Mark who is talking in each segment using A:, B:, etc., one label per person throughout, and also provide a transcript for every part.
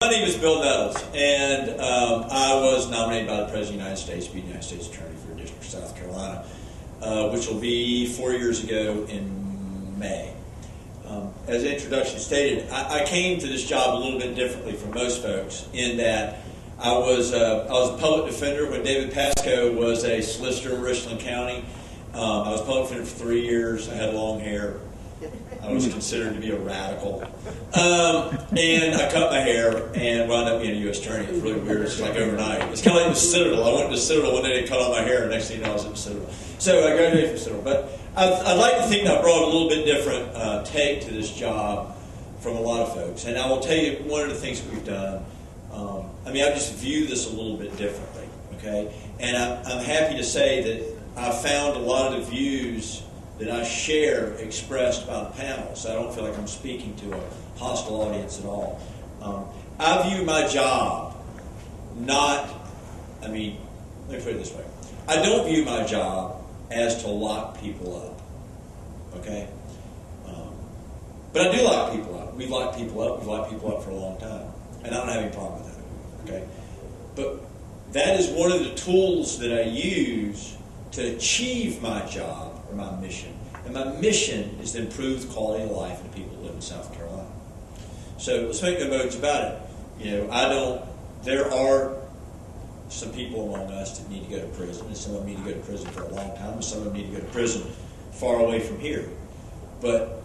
A: My name is Bill Nettles, and I was nominated by the President of the United States to be the United States Attorney for the District of South Carolina, which will be 4 years ago in May. As the introduction stated, I came to this job a little bit differently from most folks in that I was a public defender when David Pascoe was a solicitor in Richland County. I was public defender for 3 years. I had long hair. I was considered to be a radical. And I cut my hair and wound up being a U.S. attorney. It's really weird. It's like overnight. It's kind of like the Citadel. I went to the Citadel one day and cut all my hair, and next thing you know, I was at the Citadel. So I graduated from Citadel. But I'd like to think that I brought a little bit different take to this job from a lot of folks. And I will tell you one of the things that we've done. I just view this a little bit differently, okay? And I'm happy to say that I found a lot of the views that I share expressed by the panel, so I don't feel like I'm speaking to a hostile audience at all. I view my job let me put it this way. I don't view my job as to lock people up, okay? But I do lock people up. We've locked people up. We've locked people up for a long time, and I don't have any problem with that, okay? But that is one of the tools that I use to achieve my job or my mission. And my mission is to improve the quality of life of the people who live in South Carolina. So let's make no bones about it. There are some people among us that need to go to prison, and some of them need to go to prison for a long time, and some of them need to go to prison far away from here. But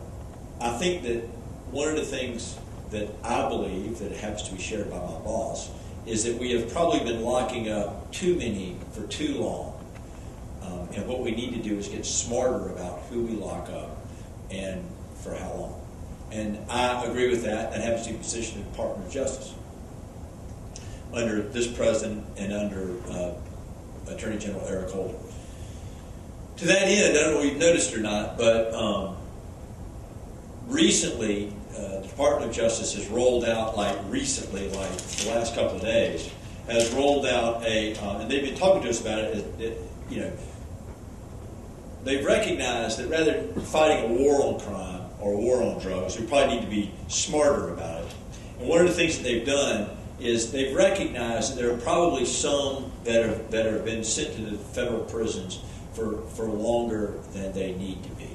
A: I think that one of the things that I believe that happens to be shared by my boss is that we have probably been locking up too many for too long. And what we need to do is get smarter about who we lock up and for how long. And I agree with that. That happens to be the position of the Department of Justice under this president and under Attorney General Eric Holder. To that end, I don't know if you've noticed or not, but recently the Department of Justice has rolled out, like the last couple of days, has rolled out and they've been talking to us about it, they've recognized that rather than fighting a war on crime or a war on drugs, we probably need to be smarter about it. And one of the things that they've done is they've recognized that there are probably some that have been sent to the federal prisons for longer than they need to be.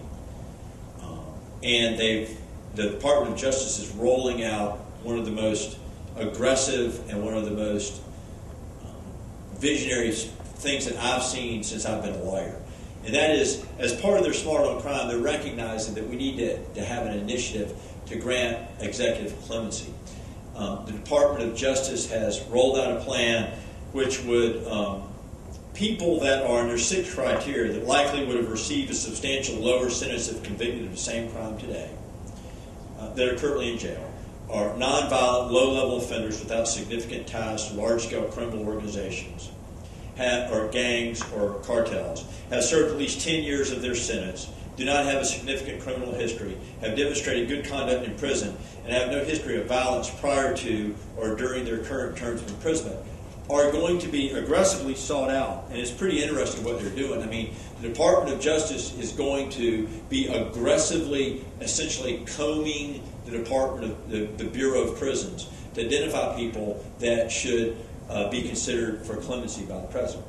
A: And the Department of Justice is rolling out one of the most aggressive and one of the most visionary things that I've seen since I've been a lawyer. And that is, as part of their Smart on Crime, they're recognizing that we need to have an initiative to grant executive clemency. The Department of Justice has rolled out a plan which would, people that are under 6 criteria that likely would have received a substantial lower sentence if convicted of the same crime today, that are currently in jail, are nonviolent, low-level offenders without significant ties to large-scale criminal organizations, or gangs or cartels, have served at least 10 years of their sentence, do not have a significant criminal history, have demonstrated good conduct in prison, and have no history of violence prior to or during their current terms of imprisonment, are going to be aggressively sought out. And it's pretty interesting what they're doing. The Department of Justice is going to be aggressively, essentially combing the Bureau of Prisons to identify people that should be considered for clemency by the president.